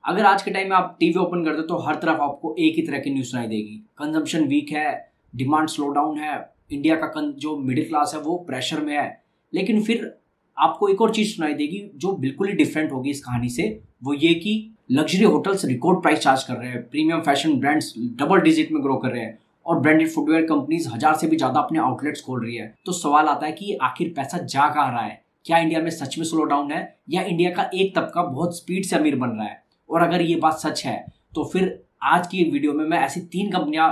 अगर आज के टाइम में आप टीवी ओपन करते हो तो हर तरफ आपको एक ही तरह की न्यूज़ सुनाई देगी। कंजम्पशन वीक है, डिमांड स्लो डाउन है, इंडिया का जो मिडिल क्लास है वो प्रेशर में है। लेकिन फिर आपको एक और चीज़ सुनाई देगी जो बिल्कुल ही डिफरेंट होगी इस कहानी से। वो ये कि luxury hotels record price charge कर रहे हैं, premium fashion brands double digit में ग्रो कर रहे हैं और ब्रांडेड फुटवेयर कंपनीज 1000 से भी ज़्यादा अपने आउटलेट्स खोल रही है। तो सवाल आता है कि आखिर पैसा जा कहाँ रहा है? क्या इंडिया में सच में स्लो डाउन है या इंडिया का एक तबका बहुत स्पीड से अमीर बन रहा है? और अगर ये बात सच है तो फिर आज की वीडियो में मैं ऐसी 3 कंपनियां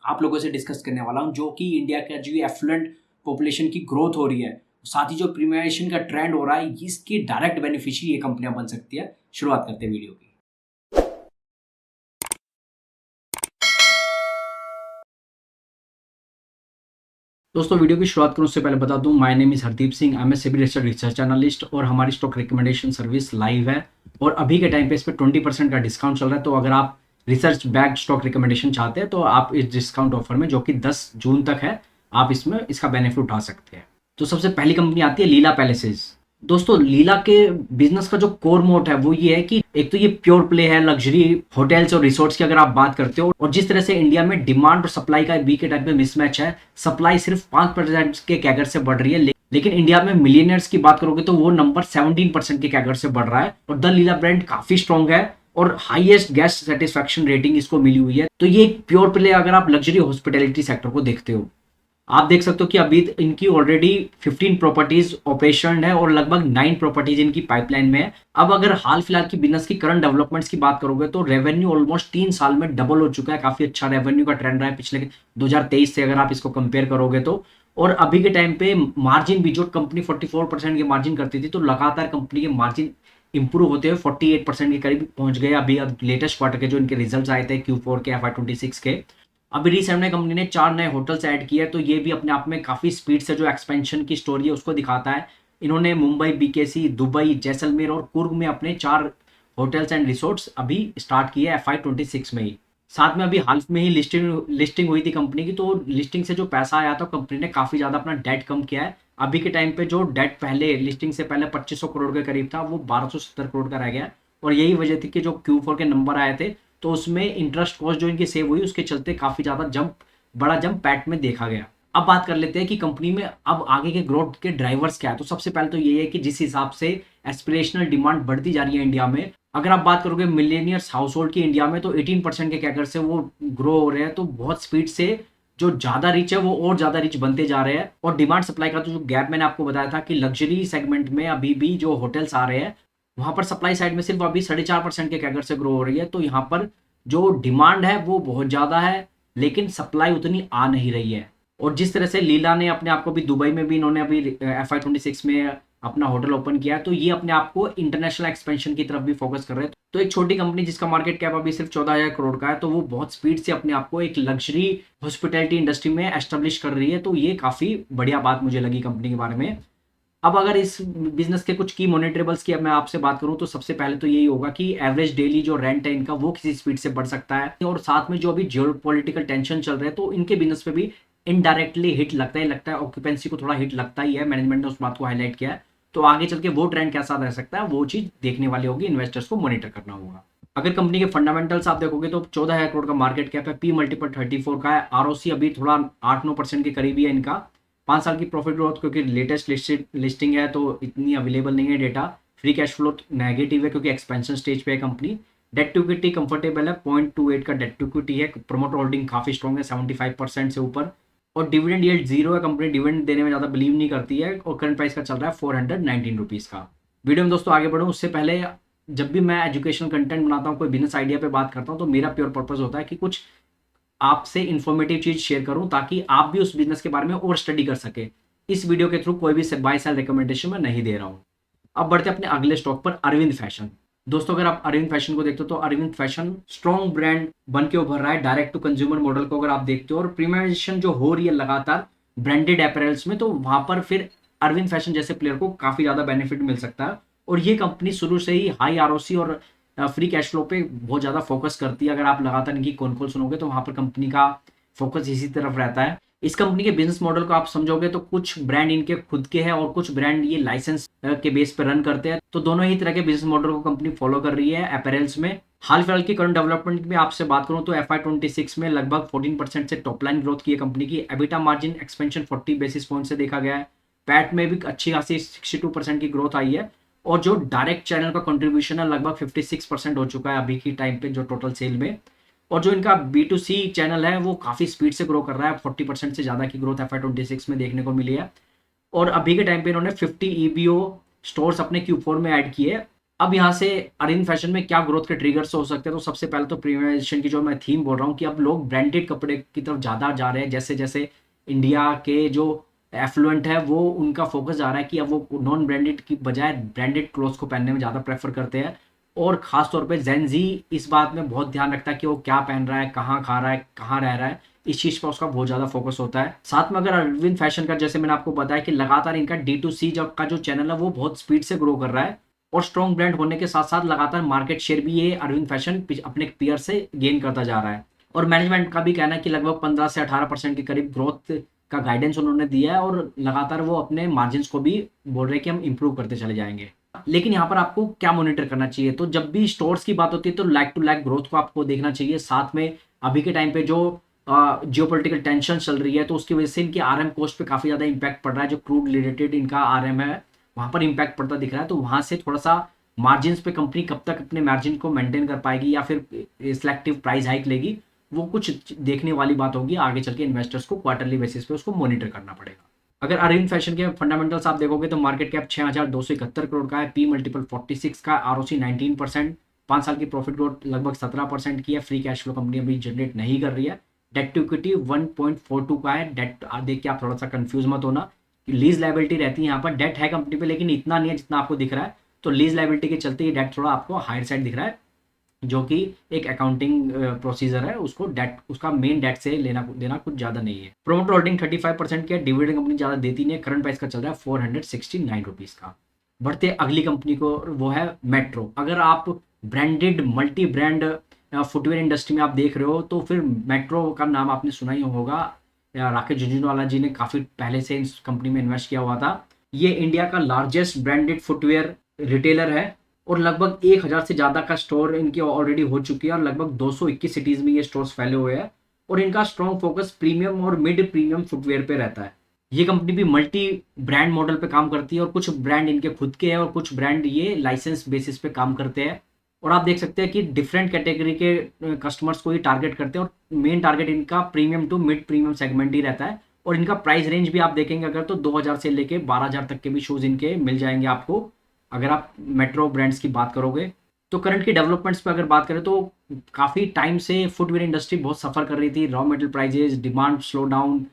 आप लोगों से डिस्कस करने वाला हूं जो कि इंडिया का जो एफ्लुएंट पॉपुलेशन की ग्रोथ हो रही है, साथ ही जो प्रीमियराइजेशन का ट्रेंड हो रहा है, इसकी डायरेक्ट बेनिफिशियरी ये कंपनियां बन सकती है। शुरुआत करते हैं वीडियो की। दोस्तों वीडियो की शुरुआत करूं उससे पहले बता दूं, my name is Hardeep Singh, I am a SEBI registered research analyst और हमारी स्टॉक रिकमेंडेशन सर्विस लाइव है और अभी के टाइम पे इस पे 20% का डिस्काउंट चल रहा है। तो अगर आप रिसर्च बैक्ड स्टॉक रिकमेंडेशन चाहते हैं तो आप इस डिस्काउंट ऑफर में, जो कि 10 जून तक है, आप इसमें इसका बेनिफिट उठा सकते हैं। तो सबसे पहली कंपनी आती है लीला पैलेसेस। दोस्तों लीला के बिजनेस का जो कोर मोट है वो ये है कि एक तो ये प्योर प्ले है लग्जरी होटल्स और रिसोर्ट्स की अगर आप बात करते हो, और जिस तरह से इंडिया में डिमांड और सप्लाई का वीक के टाइम पे मिसमैच है, सप्लाई सिर्फ 5% के कैगर से बढ़ रही है, लेकिन इंडिया में मिलियनर्स की बात करोगे तो वो नंबर 17% के कैगर से बढ़ रहा है और द लीला ब्रांड काफी स्ट्रॉन्ग है और हाईएस्ट गेस्ट सेटिस्फैक्शन रेटिंग इसको मिली हुई है। तो ये एक प्योर प्ले अगर आप लग्जरी हॉस्पिटैलिटी सेक्टर को देखते हो। आप देख सकते हो कि अभी इनकी ऑलरेडी 15 प्रॉपर्टीज ऑपरेशन है और लगभग 9 प्रॉपर्टीज इनकी पाइपलाइन में है। अब अगर हाल फिलहाल की बिजनेस की करंट डेवलपमेंट्स की बात करोगे तो रेवेन्यू ऑलमोस्ट 3 साल में डबल हो चुका है। काफी अच्छा रेवेन्यू का ट्रेंड रहा है पिछले 2023 से अगर आप इसको कंपेयर करोगे तो। और अभी के टाइम पे मार्जिन भी, जो कंपनी 44% की मार्जिन करती थी, तो लगातार कंपनी के मार्जिन इंप्रूव होते हुए 48% के करीब पहुंच गए। अभी अब लेटेस्ट क्वार्टर के जो इनके रिजल्ट्स आए थे Q4 के FY26 के, अभी रिसेंट में कंपनी ने 4 नए होटल्स ऐड किए, तो ये भी अपने आप में काफी स्पीड से जो एक्सपेंशन की स्टोरी है उसको दिखाता है। इन्होंने मुंबई, बीकेसी, दुबई, जैसलमेर और कुर्ग में अपने 4 होटल्स एंड रिसोर्ट्स अभी स्टार्ट किए FY26 में ही। साथ में अभी हाल में ही लिस्टिंग हुई थी कंपनी की, तो लिस्टिंग से जो पैसा आया था कंपनी ने काफी ज्यादा अपना डेट कम किया है। अभी के टाइम पे जो डेट पहले लिस्टिंग से पहले 2500 करोड़ के करीब था वो 1270 करोड़ का रह गया। और यही वजह थी कि जो Q4 के नंबर आए थे तो उसमें इंटरेस्ट कॉस्ट जो इनकी सेव हुई उसके चलते काफी ज्यादा बड़ा जंप पैट में देखा गया। अब बात कर लेते हैं कि कंपनी में अब आगे के ग्रोथ के ड्राइवर्स क्या है। तो सबसे पहले तो ये है कि जिस हिसाब से एस्पिरेशनल डिमांड बढ़ती जा रही है इंडिया में, अगर आप बात करोगे मिलेनियर्स हाउस होल्ड की इंडिया में, तो 18% के कैकर से वो ग्रो हो रहे हैं। तो बहुत स्पीड से जो ज्यादा रिच है वो और ज्यादा रिच बनते जा रहे हैं। और डिमांड सप्लाई का तो जो गैप मैंने आपको बताया था कि लग्जरी सेगमेंट में अभी भी जो होटल्स आ रहे हैं वहां पर सप्लाई साइड में सिर्फ अभी 4.5% के कैगर से ग्रो हो रही है। तो यहाँ पर जो डिमांड है वो बहुत ज्यादा है लेकिन सप्लाई उतनी आ नहीं रही है। और जिस तरह से लीला ने अपने आप को भी दुबई में भी इन्होंने अभी FY26 में अपना होटल ओपन किया, तो ये अपने आप को इंटरनेशनल एक्सपेंशन की तरफ भी फोकस कर रहे हैं। तो एक छोटी कंपनी जिसका मार्केट कैप अभी सिर्फ 14,000 करोड़ का है, तो वो बहुत स्पीड से अपने आप को एक लग्जरी हॉस्पिटैलिटी इंडस्ट्री में एस्टेब्लिश कर रही है। तो ये काफी बढ़िया बात मुझे लगी कंपनी के बारे में। अब अगर इस बिजनेस के कुछ की मॉनिटरेबल्स की मैं आपसे बात करूं तो सबसे पहले तो यही होगा कि एवरेज डेली जो रेंट है इनका वो किसी स्पीड से बढ़ सकता है। और साथ में जो अभी जियोपॉलिटिकल टेंशन चल रहे हैं तो इनके बिजनेस पे भी इनडायरेक्टली हिट लगता है ऑक्यूपेंसी को थोड़ा हिट लगता ही है। मैनेजमेंट ने उस बात को हाईलाइट किया है। तो आगे चल के वो ट्रेंड कैसा रह सकता है वो चीज देखने वाली होगी, इन्वेस्टर्स को मॉनिटर करना होगा। अगर कंपनी के फंडामेंटल्स आप देखोगे तो 14,000 करोड़ का मार्केट कैप है, P मल्टीपल 34 का है, ROC अभी थोड़ा 8-9% के करीब ही है इनका। 5 साल की प्रॉफिट ग्रोथ, क्योंकि लेटेस्ट लिस्टिंग है तो इतनी अवेलेबल नहीं है data. Free cash flow negative है क्योंकि एक्सपेंशन स्टेज पे है company. Debt to equity comfortable है, 0.28 का डेट टू इक्विटी है। प्रमोटर होल्डिंग काफी स्ट्रॉन्ग है, 75% से ऊपर। और डिविडेंड यील्ड 0 है, कंपनी डिविडेंड देने में ज्यादा बिलीव नहीं करती है। और करंट प्राइस का चल रहा है 419 रुपीज का। वीडियो में दोस्तों आगे बढ़ूँ उससे पहले, जब भी मैं एजुकेशनल कंटेंट बनाता हूँ, कोई बिजनेस आइडिया पे बात करता हूँ, तो मेरा प्योर पर्पस होता है कि कुछ आपसे इंफॉर्मेटिव चीज शेयर करूं ताकि आप भी उस बिजनेस के बारे में और स्टडी कर सके। इस वीडियो के थ्रू कोई भी बाय सेल रिकमेंडेशन मैं नहीं दे रहा हूं। अब बढ़ते अपने अगले स्टॉक पर, अरविंद फैशन। दोस्तों अगर आप अरविंद फैशन को देखते हो तो अरविंद फैशन स्ट्रॉन्ग ब्रांड बन के उभर रहा है। डायरेक्ट टू कंज्यूमर मॉडल को अगर आप देखते हो और प्रीमियराइजेशन जो हो रही है लगातार ब्रांडेड अपैरल्स में, तो वहां पर फिर अरविंद फैशन जैसे प्लेयर को काफी ज्यादा बेनिफिट मिल सकता है। और ये कंपनी शुरू से ही हाई ROC और फ्री कैश फ्लो पे बहुत ज्यादा फोकस करती है। अगर आप लगातार इनकी कॉन कॉल सुनोगे तो वहां पर कंपनी का फोकस इसी तरफ रहता है। इस कंपनी के बिजनेस मॉडल को आप समझोगे तो कुछ ब्रांड इनके खुद के हैं और कुछ ब्रांड ये लाइसेंस के बेस पर रन करते हैं। तो दोनों ही तरह के बिजनेस मॉडल को कंपनी फॉलो कर रही है अपैरल्स में। हाल फिलहाल की करंट डेवलपमेंट में आपसे बात करूं तो FY26 में लगभग 14% से टॉप लाइन ग्रोथ की है कंपनी की। EBITDA margin expansion 40 basis point से देखा गया है। पैट में भी अच्छी खासी 62% की ग्रोथ आई है। और जो डायरेक्ट चैनल का कंट्रीब्यूशन है लगभग 56% हो चुका है अभी की टाइम पे जो टोटल सेल में। और जो इनका B2C चैनल है वो काफ़ी स्पीड से ग्रो कर रहा है। 40% से ज़्यादा की ग्रोथ FY26 में देखने को मिली है। और अभी के टाइम पे इन्होंने 50 EBO स्टोर्स अपने Q4 में ऐड किए। अब यहाँ से अरविंद फैशन में क्या ग्रोथ के ट्रिगर्स हो सकते हैं, तो सबसे पहले तो प्रीमियमाइजेशन की जो मैं थीम बोल रहा हूँ कि अब लोग ब्रांडेड कपड़े की तरफ ज़्यादा जा रहे हैं। जैसे जैसे इंडिया के जो एफ्लुएंट है वो उनका फोकस जा रहा है कि अब वो नॉन ब्रांडेड की बजाय ब्रांडेड क्लोथ्स को पहनने में ज़्यादा प्रेफर करते हैं। और ख़ास तौर पे जेन ज़ी इस बात में बहुत ध्यान रखता है कि वो क्या पहन रहा है, कहाँ खा रहा है, कहाँ रह रहा है। इस चीज़ पर उसका बहुत ज़्यादा फोकस होता है। साथ में अगर अरविंद फैशन का जैसे मैंने आपको बताया कि लगातार इनका D2C का जो चैनल है वो बहुत स्पीड से ग्रो कर रहा है। और स्ट्रॉन्ग ब्रांड होने के साथ साथ लगातार मार्केट शेयर भी ये अरविंद फैशन अपने पीयर से गेन करता जा रहा है। और मैनेजमेंट का भी कहना है कि लगभग 15 से 18% के करीब ग्रोथ का गाइडेंस उन्होंने दिया है। और लगातार वो अपने मार्जिन को भी बोल रहे हैं कि हम इंप्रूव करते चले जाएंगे। लेकिन यहाँ पर आपको क्या मॉनिटर करना चाहिए, तो जब भी स्टोर्स की बात होती है तो लाइक टू लाइक ग्रोथ को आपको देखना चाहिए। साथ में अभी के टाइम पे जो जियोपॉलिटिकल टेंशन चल रही है तो उसकी वजह से इनकी RM कॉस्ट पे काफ़ी ज़्यादा इंपैक्ट पड़ रहा है। जो क्रूड रिलेटेड इनका RM है वहाँ पर इंपैक्ट पड़ता दिख रहा है। तो वहाँ से थोड़ा सा मार्जिन पे कंपनी कब तक अपने मार्जिन को मेंटेन कर पाएगी या फिर सिलेक्टिव प्राइस हाइक लेगी, वो कुछ देखने वाली बात होगी। आगे चल के इन्वेस्टर्स को क्वार्टरली बेसिस पे उसको मॉनिटर करना पड़ेगा। अगर अरविंद फैशन के फंडामेंटल्स आप देखोगे तो मार्केट कैप 6271 करोड़ का है, P मल्टीपल 46 का, ROC 19%, 5 साल की प्रॉफिट ग्रोथ लगभग 17% की है। फ्री कैश फ्लो कंपनी अभी जनरेट नहीं कर रही है। डेट टू इक्विटी 1.42 का है। डेट देख के आप थोड़ा सा कंफ्यूज मत होना, लीज लाइबिलिटी रहती है यहाँ पर। डेट है कंपनी पे लेकिन इतना नहीं है जितना आपको दिख रहा है। तो लीज लाइबिलिटी के चलते ये डेट थोड़ा आपको हायर साइड दिख रहा है, जो कि एक अकाउंटिंग प्रोसीजर है। उसको डेट उसका मेन डेट से लेना देना कुछ ज़्यादा नहीं है। प्रोमोटर होल्डिंग 35% की है। डिविडेंड कंपनी ज़्यादा देती नहीं है। करंट प्राइस का चल रहा है 469 रुपीज़ का। बढ़ते अगली कंपनी को, वो है मेट्रो। अगर आप branded multi brand footwear industry में आप देख रहे हो तो फिर मेट्रो का नाम आपने सुना ही होगा। राकेश झुंझुनवाला जी ने काफ़ी पहले से इस कंपनी में इन्वेस्ट किया हुआ था। ये इंडिया का लार्जेस्ट ब्रांडेड फुटवेयर रिटेलर है और लगभग 1000 से ज़्यादा का स्टोर इनकी ऑलरेडी हो चुकी है और लगभग 221 सिटीज़ में ये स्टोर्स फैले हुए हैं। और इनका स्ट्रॉन्ग फोकस प्रीमियम और मिड प्रीमियम फुटवेयर पे रहता है। ये कंपनी भी मल्टी ब्रांड मॉडल पे काम करती है और कुछ ब्रांड इनके खुद के हैं और कुछ ब्रांड ये लाइसेंस बेसिस पे काम करते हैं। और आप देख सकते हैं कि डिफरेंट कैटेगरी के कस्टमर्स को ये टारगेट करते हैं और मेन टारगेट इनका premium to mid premium segment ही रहता है। और इनका प्राइस रेंज भी आप देखेंगे अगर तो 2000 से लेके 12000 तक के भी शूज़ इनके मिल जाएंगे आपको, अगर आप मेट्रो ब्रांड्स की बात करोगे। तो करंट की डेवलपमेंट्स पे अगर बात करें तो काफ़ी टाइम से फुटवेयर इंडस्ट्री बहुत सफ़र कर रही थी। Raw material prices, demand slow down,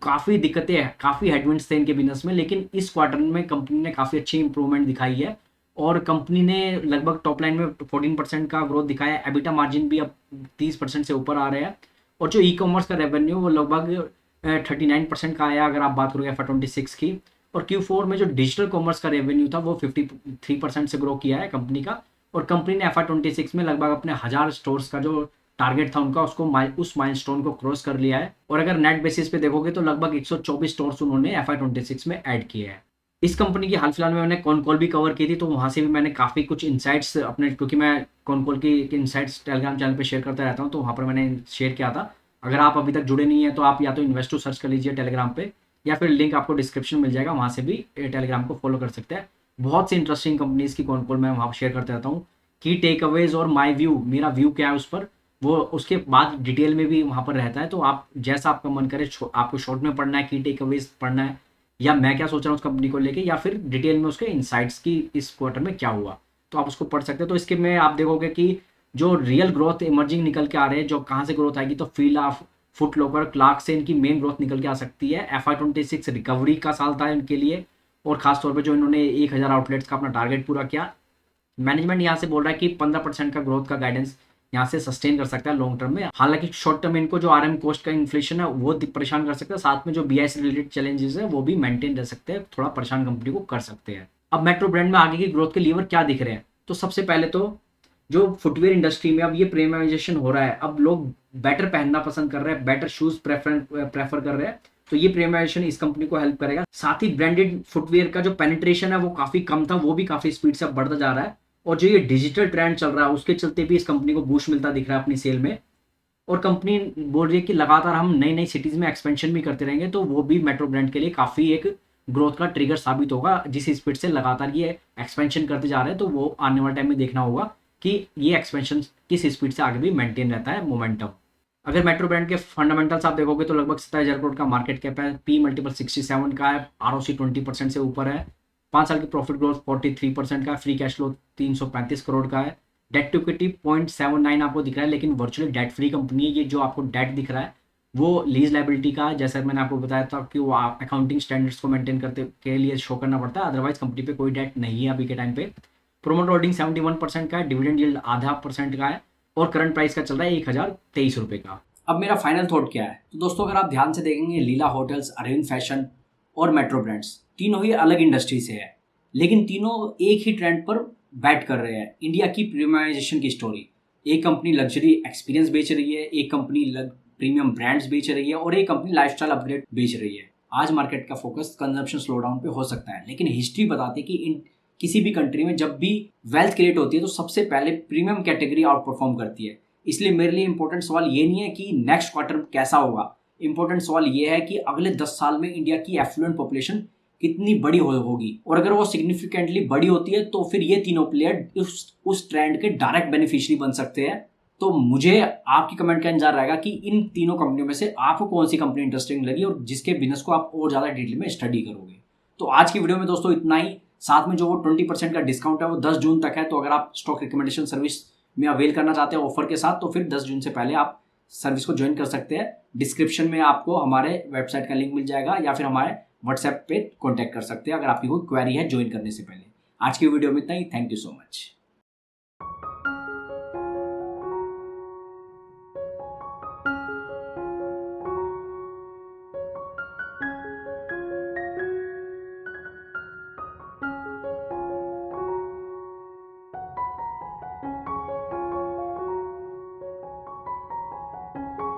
काफ़ी दिक्कतें, काफ़ी हेडविंड्स थे इनके बिजनेस में। लेकिन इस क्वार्टर में कंपनी ने काफ़ी अच्छी इंप्रूवमेंट दिखाई है और कंपनी ने लगभग टॉप लाइन में 14% का ग्रोथ दिखाया है। एबिटा मार्जिन भी अब 30% से ऊपर आ रहे हैं। और जो ई कॉमर्स का रेवेन्यू वो लगभग 39% का आया अगर आप बात करोगे FY26 की। और Q4 में जो डिजिटल कॉमर्स का रेवेन्यू था वो 53% से ग्रो किया है कंपनी का। और कंपनी ने FY26 में लगभग अपने 1000 स्टोर्स का जो टारगेट था उनका उसको उस माइलस्टोन को क्रॉस कर लिया है। और अगर नेट बेसिस पे देखोगे तो लगभग 124 स्टोर्स उन्होंने FY26 में ऐड किए हैं। इस कंपनी की हाल फिलहाल में मैंने कॉनकॉल भी कवर की थी तो वहाँ से भी मैंने काफ़ी कुछ इनसाइट्स अपने, क्योंकि मैं कॉनकॉल की इनसाइट्स टेलीग्राम चैनल पे शेयर करता रहता हूँ तो वहाँ पर मैंने शेयर किया था। अगर आप अभी तक जुड़े नहीं हैं तो आप या तो इन्वेस्टो सर्च कर लीजिए टेलीग्राम पे या फिर लिंक आपको डिस्क्रिप्शन मिल जाएगा, वहाँ से भी टेलीग्राम को फॉलो कर सकते हैं। बहुत सी इंटरेस्टिंग कंपनीज की कॉनकॉल मैं वहाँ शेयर करते रहता हूँ। की टेक अवेज और माई व्यू, मेरा व्यू क्या है उस पर, वो उसके बाद डिटेल में भी वहाँ पर रहता है। तो आप जैसा आपका मन करे, आपको शॉर्ट में पढ़ना है, की टेक अवेज पढ़ना है, या मैं क्या सोच रहा हूँ उस कंपनी को लेके, या फिर डिटेल में उसके इनसाइट्स की इस क्वार्टर में क्या हुआ, तो आप उसको पढ़ सकते हैं। तो इसके में आप देखोगे कि जो रियल ग्रोथ इमर्जिंग निकल के आ रहे हैं, जो कहाँ से ग्रोथ आएगी, तो फीला, फुट लोकर, क्लार्क से इनकी मेन ग्रोथ निकल के आ सकती है। FY26 रिकवरी का साल था इनके लिए और खासतौर पर जो इन्होंने 1000 आउटलेट्स का अपना टारगेट पूरा किया। मैनेजमेंट यहाँ से बोल रहा है कि 15% का ग्रोथ का गाइडेंस यहाँ से सस्टेन कर सकता है लॉन्ग टर्म में। हालांकि शॉर्ट टर्म में इनको जो RM कॉस्ट का इन्फ्लेशन है वो परेशान कर सकता है, साथ में जो BI से रिलेटेड चैलेंजेस है वो भी मेंटेन रह सकते हैं, थोड़ा परेशान कंपनी को कर सकते हैं। अब मेट्रो ब्रांड में आगे की ग्रोथ के लीवर क्या दिख रहे हैं, तो सबसे पहले तो जो फुटवेयर इंडस्ट्री में अब ये प्रीमियमाइजेशन हो रहा है, अब लोग बेटर पहनना पसंद कर रहे हैं, बेटर शूज प्रेफर कर रहे हैं, तो ये प्रीमियमाइजेशन इस कंपनी को हेल्प करेगा। साथ ही ब्रांडेड फुटवेयर का जो पेनिट्रेशन है वो काफी कम था, वो भी काफी स्पीड से बढ़ता जा रहा है। और जो ये डिजिटल ट्रेंड चल रहा है उसके चलते भी इस कंपनी को बूस्ट मिलता दिख रहा है अपनी सेल में। और कंपनी बोल रही है कि लगातार हम नई नई सिटीज़ में एक्सपेंशन भी करते रहेंगे, तो वो भी मेट्रो ब्रांड के लिए काफ़ी एक ग्रोथ का ट्रिगर साबित होगा। जिस स्पीड से लगातार ये एक्सपेंशन करते जा रहे हैं, तो वो आने वाले टाइम में देखना होगा कि ये एक्सपेंशन किस स्पीड से आगे भी मेंटेन रहता है मोमेंटम। अगर मेट्रो ब्रांड के फंडामेंटल्स आप देखोगे तो लगभग 27,000 करोड़ का मार्केट कैप है, पी मल्टीपल 67 का है, ROC 20% से ऊपर है, 5 साल की प्रॉफिट ग्रोथ 43% का है, फ्री कैश फ्लो 335 करोड़ का है, डेट टू इक्विटी 0.79 आपको दिख रहा है, लेकिन वर्चुअली डेट फ्री कंपनी है। ये जो आपको डेट दिख रहा है वो लीज लाइबिलिटी का है, जैसा मैंने आपको बताया था कि वो अकाउंटिंग स्टैंडर्ड्स को मेंटेन करते के लिए शो करना पड़ता है, अदरवाइज कंपनी पे कोई डेट नहीं है अभी के टाइम पे। प्रोमोटर होल्डिंग 71% का है, डिविडेंड यील्ड आधा % का है, और करंट प्राइस का चल रहा है 1,023 रुपये का। अब मेरा फाइनल थॉट क्या है, तो दोस्तों अगर आप ध्यान से देखेंगे, लीला होटल्स, अरविंद फैशन और मेट्रो ब्रांड्स तीनों ही अलग इंडस्ट्री से है, लेकिन तीनों एक ही ट्रेंड पर बैट कर रहे हैं, इंडिया की प्रीमियमाइजेशन की स्टोरी। एक कंपनी लग्जरी एक्सपीरियंस बेच रही है, एक कंपनी प्रीमियम ब्रांड्स बेच रही है, और एक कंपनी लाइफस्टाइल अपग्रेड बेच रही है। आज मार्केट का फोकस कंजम्पशन स्लोडाउन पे हो सकता है, लेकिन हिस्ट्री बताती है कि इन किसी भी कंट्री में जब भी वेल्थ क्रिएट होती है तो सबसे पहले प्रीमियम कैटेगरी आउट परफॉर्म करती है। इसलिए मेरे लिए इंपॉर्टेंट सवाल ये नहीं है कि नेक्स्ट क्वार्टर कैसा होगा, इंपॉर्टेंट सवाल ये है कि अगले 10 साल में इंडिया की एफ्लुएंट पॉपुलेशन कितनी बड़ी होगी, और अगर वो सिग्निफिकेंटली बड़ी होती है तो फिर ये तीनों प्लेयर उस ट्रेंड के डायरेक्ट बेनिफिशियरी बन सकते हैं। तो मुझे आपकी कमेंट का इंतजार रहेगा कि इन तीनों कंपनियों में से आपको कौन सी कंपनी इंटरेस्टिंग लगी और जिसके बिजनेस को आप और ज़्यादा डिटेल में स्टडी करोगे। तो आज की वीडियो में दोस्तों इतना ही। साथ में जो वो 20% का डिस्काउंट है वो 10 जून तक है, तो अगर आप स्टॉक रिकमेंडेशन सर्विस में अवेल करना चाहते हैं ऑफर के साथ, तो फिर 10 जून से पहले आप सर्विस को ज्वाइन कर सकते हैं। डिस्क्रिप्शन में आपको हमारे वेबसाइट का लिंक मिल जाएगा, या फिर हमारे व्हाट्सएप पे कॉन्टैक्ट कर सकते हैं अगर आपकी कोई क्वेरी है ज्वाइन करने से पहले। आज की वीडियो में इतना ही। Thank you so much.